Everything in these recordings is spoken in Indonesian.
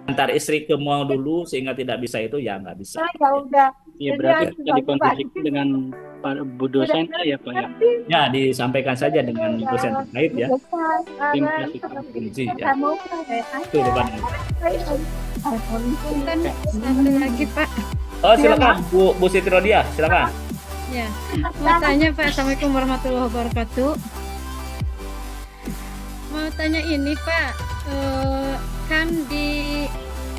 antar istri ke mall dulu sehingga tidak bisa itu ya nggak bisa. Nah, ya udah. Iya, Jadi berarti harus bisa dikonfirmasi dibagi-bagi. dengan Pak Bu Udah dosen kali ya, Pak ya. ngerti. Ya disampaikan saja dengan dosen Ya, terkait ya. selesai Terima sekarang. kasih, Pak. Fungsi ya. Kamu kayak Itu aja. depan. Kan satu lagi Pak, Oh Iya, silakan Mak. Bu Siti Rodia, silakan. ya mau tanya Pak, Assalamualaikum warahmatullahi wabarakatuh. Mau tanya ini Pak, kan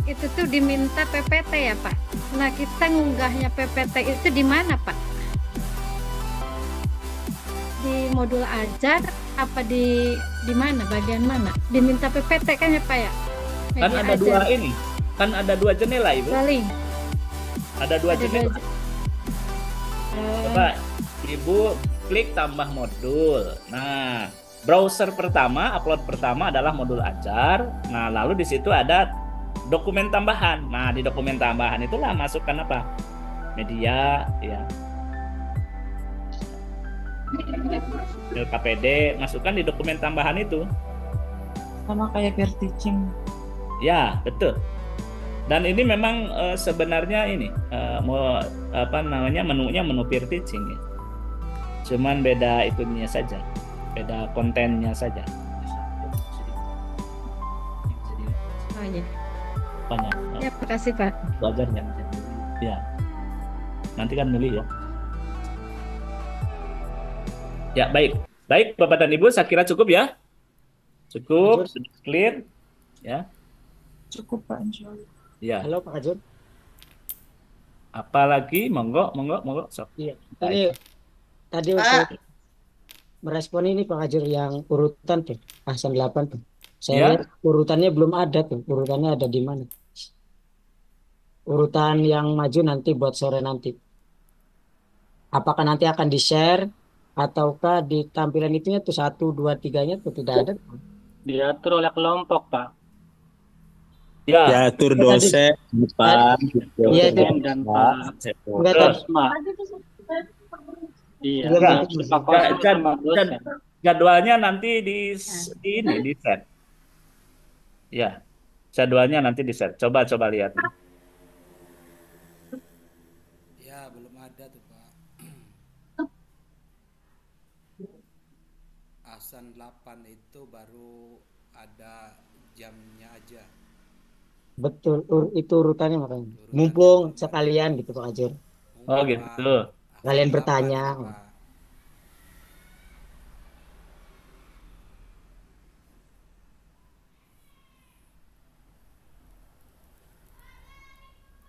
itu tuh diminta PPT ya Pak. Nah kita ngunggahnya PPT itu di mana Pak? Di modul ajar apa di mana? Bagian mana? Diminta PPT kan ya Pak ya? Kan Media ada ajar. dua ini, kan ada dua jendela Ibu. Saling. Ada dua Ada jendela. dua. Oh, Coba Ibu klik tambah modul. Nah, browser pertama, upload pertama adalah modul ajar. Nah, lalu di situ ada dokumen tambahan. Nah, di dokumen tambahan itulah masukkan apa? Media, ya. LKPD, masukkan di dokumen tambahan itu. Sama kayak peer teaching. Ya, betul. Dan ini memang sebenarnya ini mau apa namanya menunya menu peer teaching ya. Cuman beda itunya saja, beda kontennya saja. oh iya. Banyak Ya, makasih Pak. belajarnya. Ya, nanti kan milih ya. Ya baik, baik Bapak dan Ibu, saya kira cukup ya. Cukup, Ajur. sudah clear ya. Cukup Pak, insya Allah. Ya, Halo Pak Ajur. apalagi monggo, monggo, monggo. Sok. Iya. Ini tadi Pak, untuk merespon ini Pak Ajur yang urutan tuh, pasal 8 tuh. Saya Ya, lihat urutannya belum ada tuh. Urutannya ada di mana? Urutan yang maju nanti buat sore nanti. Apakah nanti akan di-share ataukah di tampilan itunya tuh satu, dua, tiganya tuh tidak ada? Diatur oleh kelompok, Pak. ya. Diatur Ya, tadi, dosen, Pak. Gitu. iya, Dosen dan Pak enggak Terus, tadi. Kusma. Iya, Iya, Pak betul. Kusma sama dosen. jadwalnya nanti di ini di set. Ya, jadwalnya nanti di set. Coba lihat. Ya, belum ada tuh, Pak. Asan 8 itu baru ada jamnya aja. Betul, itu urutannya makanya. Urutannya Mumpung belum ada. sekalian gitu Pak Ajur. Oh Mumpung, gitu. Pak. Kalian Asan 8 bertanya. ini, Pak.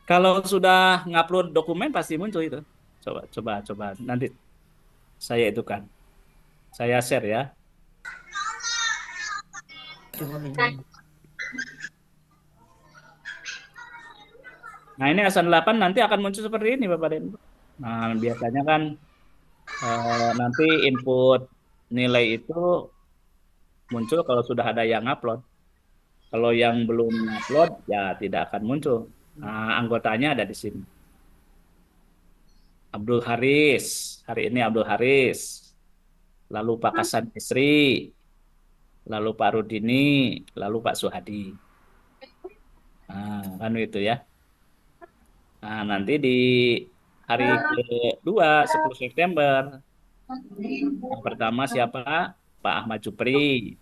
Kalau sudah ngupload dokumen pasti muncul itu. Coba. Nanti saya itu kan. Saya share ya. Nah, ini Asan 8 nanti akan muncul seperti ini Bapak dan Ibu. Nah, biasanya kan nanti input nilai itu muncul kalau sudah ada yang upload. Kalau yang belum upload ya tidak akan muncul. Nah, anggotanya ada di sini. Abdul Haris, hari ini Abdul Haris. Lalu Pak Hasan Isri, lalu Pak Rudini, lalu Pak Suhadi. Nah, kan itu ya. Nah, nanti di hari kedua, 10 September, yang pertama siapa? Pak Ahmad Jupri,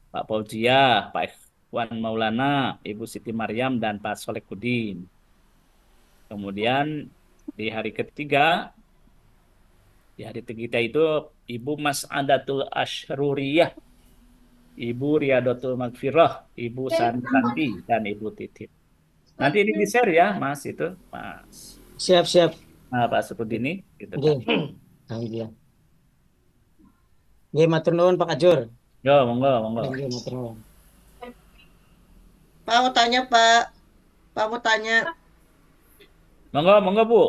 Pak Fauzia, Pak Ikhwan Maulana, Ibu Siti Maryam, dan Pak Solekudin. Kemudian di hari ketiga, di hari ketiga itu Ibu Mas'adatul Ashruriyah, Ibu Riyadatul Magfirah, Ibu Santi, dan Ibu Titit. Nanti ini di-share ya, Mas, itu, Mas. Siap. Nah, Pak Sepudini, gitu Oke. kan. Alhamdulillah. Nggih, matur nuwun Pak Ajur. Yo, monggo. Nggih, matur nuwun. Pak mau tanya, Pak. Pak mau tanya. Monggo, Bu.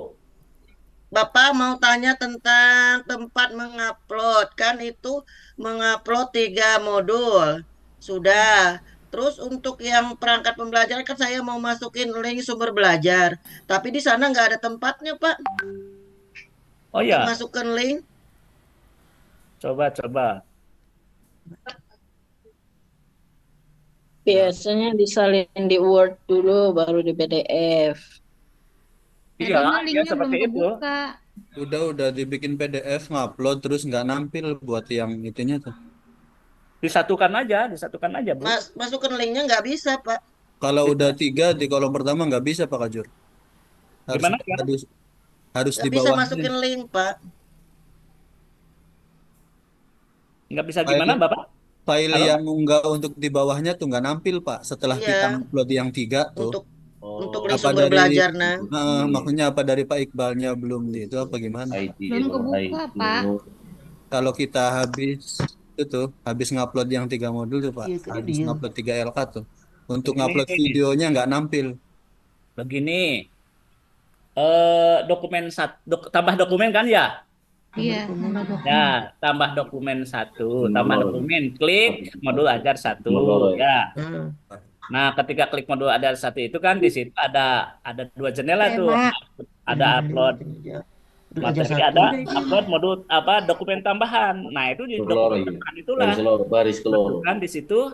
Bapak mau tanya tentang tempat mengupload. Kan itu mengupload 3 modul. Sudah. Terus untuk yang perangkat pembelajaran kan saya mau masukin link sumber belajar. Tapi di sana nggak ada tempatnya, Pak. Oh Untuk ya, masukkan link. coba. Biasanya disalin di Word dulu, baru di PDF. Iya, Tadinya iya linknya belum seperti itu. kebuka. Udah dibikin PDF, ngupload terus nggak nampil buat yang itunya tuh. Disatukan aja, Bu. Masukkan linknya nggak bisa, Pak. Kalau udah 3 di kolom pertama nggak bisa Pak Kajur. Harus Gimana ya? harus Nggak di bisa bawahnya. masukin link, Pak. Nggak bisa File, gimana, Bapak? file Halo? yang unggah untuk di bawahnya tuh nggak nampil Pak. Setelah kita Iya, upload yang 3 tuh. untuk link Apa sumber dari belajar, nah. maksudnya apa dari Pak Iqbalnya belum di itu apa gimana? Belum kebuka, Pak. Kalau kita habis ngupload yang 3 modul tuh Pak, habis ngupload 3 LK tuh. Untuk ngupload Begini, videonya nggak nampil. begini. Tambah dokumen kan ya? Iya. Ya, tambah dokumen 1, tambah dokumen, klik modul ajar 1, ya. Hmm. Nah, ketika klik modul ajar 1 itu kan di situ ada 2 jendela tuh. Ada upload materi, ada upload modul dokumen tambahan. Nah, itu di dokumen tambahan itulah kan di situ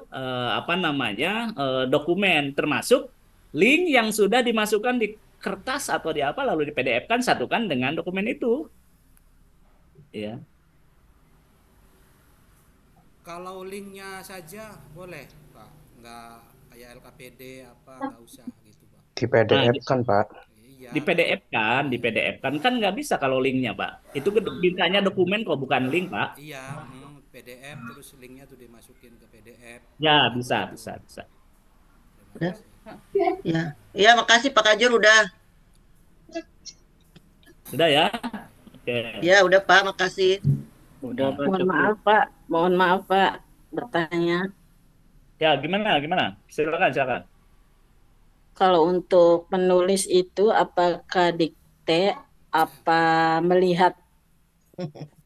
dokumen termasuk link yang sudah dimasukkan di kertas atau di apa lalu di PDF kan satukan dengan dokumen itu. Ya. Kalau linknya saja boleh Pak, nggak kayak LKPD apa nggak usah gitu Pak. Di PDF kan Pak. Iya. Di PDF kan nggak bisa kalau linknya Pak. Itu mintanya dokumen kok bukan link Pak. Iya, PDF terus linknya tuh dimasukin ke PDF. Ya bisa. Udah. Ya, iya makasih Pak Kajur udah. Sudah ya. Oke. Ya udah Pak, makasih. Udah, Pak, Mohon cukup. maaf Pak, mohon maaf Pak bertanya. Ya gimana? Silakan. Kalau untuk menulis itu apakah dikte apa melihat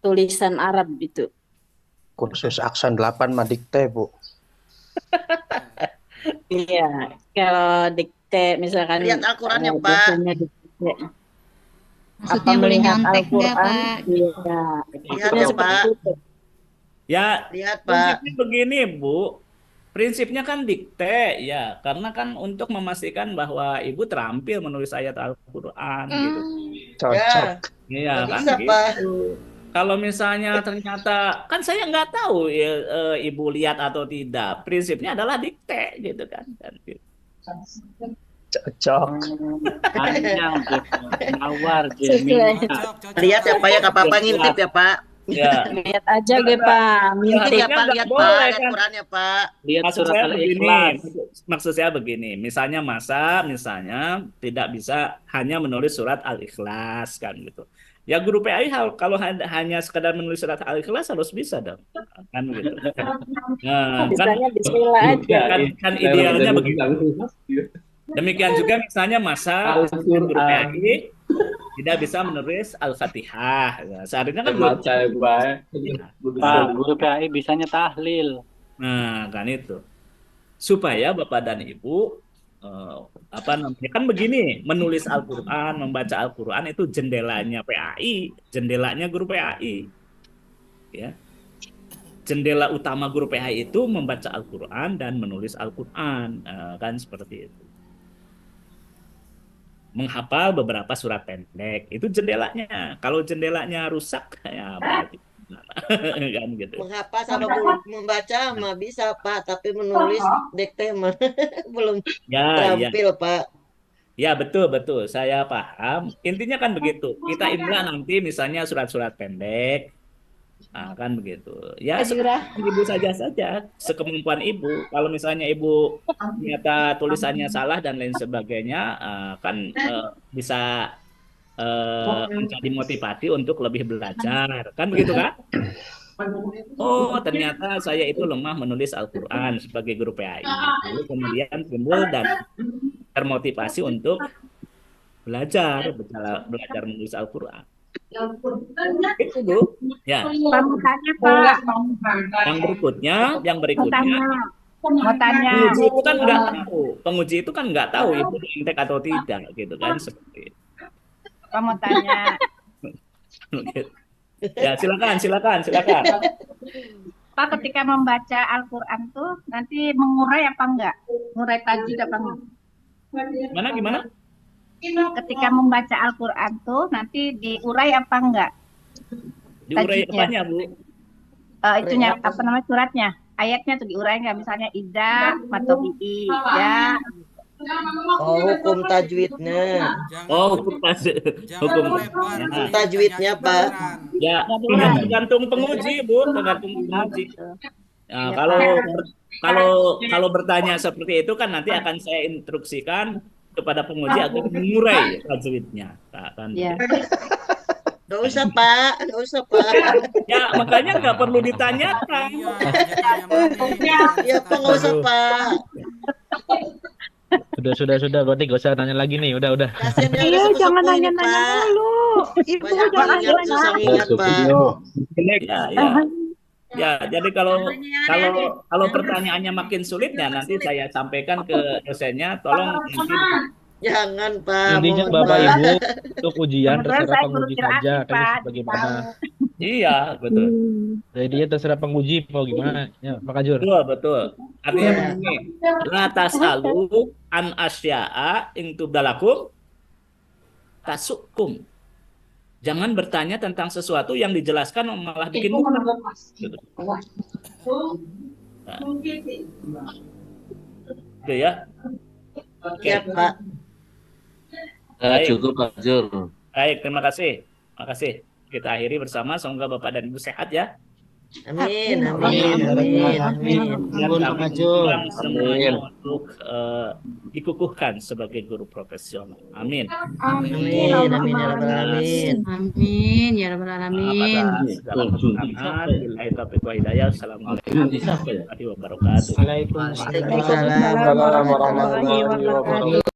tulisan Arab itu? Kursus aksen 8 Madikte Bu. Iya, kalau dikte misalkan Lihat Al-Qurannya, Pak. biasanya dikte. Maksudnya boleh melihat nyontek nggak, Al-Quran? Pak? Iya. Lihat Maksudnya ya seperti Pak. itu. Ya Lihat Pak. prinsipnya begini Bu. Prinsipnya kan dikte ya, karena kan untuk memastikan bahwa ibu terampil menulis ayat Al-Quran gitu. Cocok. Iya Nggak kan bisa gitu. Pak. Kalau misalnya ternyata kan saya nggak tahu ya, ibu lihat atau tidak. Prinsipnya adalah dikte gitu kan. Gitu. Cocok. Panjang, nawar, Sesuai. Gemini. Lihat ya Pak ya, Kak Papa ngintip ya Pak. Ya. Lihat aja ge Pak, Ngintip mintip. ya Pak, nggak lihat boleh, Pak, lihat kan? Qurannya Pak. Lihat Maksud surat saya Al-Ikhlas. maksud saya begini, misalnya misalnya tidak bisa hanya menulis surat Al-Ikhlas kan gitu. Ya guru PAI kalau hanya sekedar menulis surat Al-Ikhlas harus bisa dong, kan gitu. Nah, kan, Bisanya bismillah aja. kan idealnya begitu. Demikian juga misalnya guru PAI tidak bisa menulis Al-Fatihah. Ya, seharusnya kan Pak, guru PAI bisanya tahlil. Nah, kan itu. Supaya Bapak dan Ibu kan begini, menulis Al-Qur'an, membaca Al-Qur'an itu jendelanya PAI, jendelanya guru PAI. Ya. Jendela utama guru PAI itu membaca Al-Qur'an dan menulis Al-Qur'an, kan seperti itu. Menghafal beberapa surat pendek itu jendelanya. Kalau jendelanya rusak ya berarti kan gitu. Menghafal sama membaca mah bisa Pak, tapi menulis dikte mah belum Ya, terampil Pak. ya betul saya paham. Intinya kan begitu. Kita imla nanti misalnya surat-surat pendek. Nah, kan begitu. Ya, ibu saja, sekemampuan ibu. Kalau misalnya ibu ternyata tulisannya salah dan lain sebagainya, kan bisa menjadi motivasi untuk lebih belajar. Kan begitu kan? Oh, ternyata saya itu lemah menulis Al-Quran sebagai guru PAI. Lalu kemudian timbul dan termotivasi untuk belajar menulis Al-Quran. Itu Bu. Ya. Pak. Yang berikutnya Mau tanya. penguji itu kan nggak tahu itu intek atau tidak gitu kan seperti itu. Mau tanya. Ya silakan. Pak, ketika membaca Al-Quran tuh nanti mengurai apa enggak? Mengurai tajwid apa enggak? Gimana? Ketika membaca Al-Quran tuh nanti diurai apa enggak? Diurai Tajwidnya. apanya, Bu? Itunya apa namanya suratnya? Ayatnya tuh diurai enggak? Misalnya ida, matobi'i, ya. Oh, hukum tajwidnya. Oh, hukum Tajwidnya, Pak. Ya, tergantung penguji, Bu, tergantung penguji. Nah, kalau bertanya seperti itu kan nanti akan saya instruksikan kepada penguji agar mengurai tajwidnya. Kan. Ya. Nggak usah, Pak. Nggak usah, Pak. Ya, makanya nggak perlu ditanyakan. Ya, Pak, nggak usah, Pak. Sudah, berarti gak usah nanya lagi nih, udah. Kasian dia Iya, udah jangan sepupu ini, nanya-nanya Pak. mulu. Ibu Banyak jangan ingat, susah nanya. ingat, Pak. Ya, jadi kalau pertanyaannya makin sulit ya nanti saya sampaikan ke dosennya, tolong nanti Jangan, Pak. Intinya Mohon, Bapak Pak. Ibu untuk ujian Kebetulan terserah saya penguji guru saja, Qiraat, kan Pak. bagaimana. iya, betul. Jadi dia terserah penguji mau gimana, ya Pak Kajur. Betul. Artinya begini, la tasalu an asya'a ing tubdalakum tasukum. Jangan bertanya tentang sesuatu yang dijelaskan malah bikin mudah. Gitu. Nah. Gitu ya. Oke. Ya, Pak. Baik. Cukup Pak Jur. Baik, terima kasih. Kita akhiri bersama. Semoga Bapak dan Ibu sehat ya. Amin. Dan Pak Kajur. semuanya untuk dikukuhkan sebagai guru profesional. Amin. Amin. Ya Rabbal Alamin. Amin ya rabbal alamin. Billahi taufiq wa hidayah. Assalamualaikum warahmatullahi wabarakatuh. Waalaikumsalam. Waalaikumsalam warahmatullahi wabarakatuh.